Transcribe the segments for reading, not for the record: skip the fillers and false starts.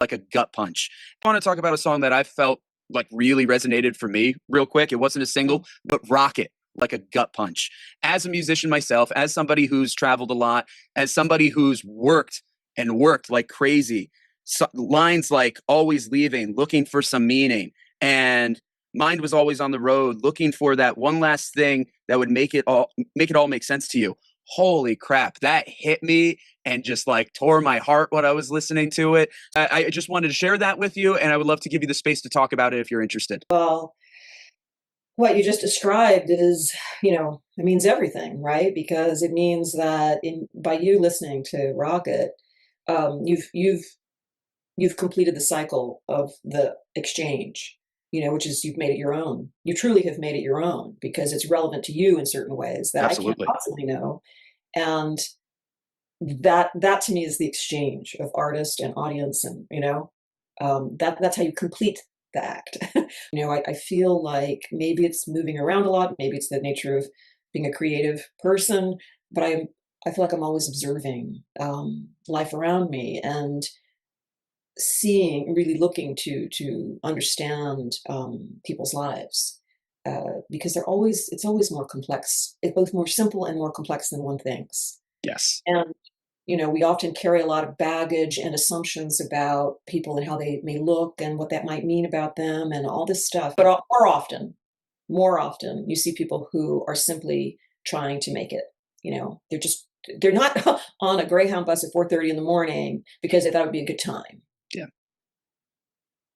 like a gut punch. I want to talk about a song that I felt like really resonated for me real quick. It wasn't a single, but Rocket, like a gut punch. As a musician myself, as somebody who's traveled a lot, as somebody who's worked and worked like crazy, so, lines like always leaving, looking for some meaning, and mind was always on the road, looking for that one last thing that would make it all make sense to you. Holy crap, that hit me and just like tore my heart when I was listening to it. I just wanted to share that with you, and I would love to give you the space to talk about it if you're interested. Well, what you just described is, it means everything, right? Because it means that by you listening to Rocket, you've completed the cycle of the exchange, which is you've made it your own. You truly have made it your own because it's relevant to you in certain ways that I can't Absolutely. possibly know. And that to me is the exchange of artist and audience, and that's how you complete the act. I feel like maybe it's moving around a lot, maybe it's the nature of being a creative person, but I feel like I'm always observing life around me and seeing, really looking to understand people's lives, because it's always more complex. It's both more simple and more complex than one thinks. Yes. And we often carry a lot of baggage and assumptions about people and how they may look and what that might mean about them and all this stuff. But more often, you see people who are simply trying to make it. They're not on a Greyhound bus at 4:30 in the morning because they thought it would be a good time. Yeah.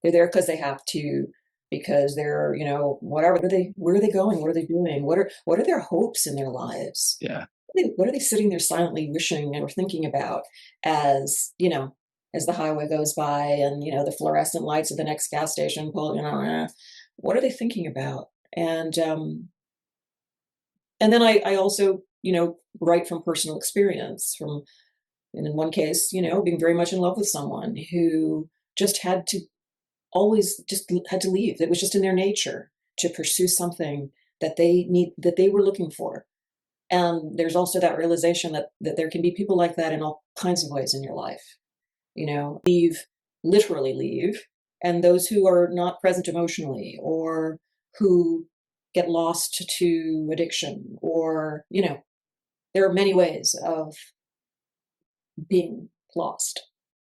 They're there because they have to, because they're, whatever. Where are they going? What are they doing? What are their hopes in their lives? Yeah. What are they sitting there silently wishing or thinking about as the highway goes by and, the fluorescent lights at the next gas station pull, what are they thinking about? And then I also, write from personal experience and in one case, being very much in love with someone who just had to leave. It was just in their nature to pursue something that they were looking for. And there's also that realization that there can be people like that in all kinds of ways in your life. Literally leave, and those who are not present emotionally, or who get lost to addiction, or there are many ways of being lost.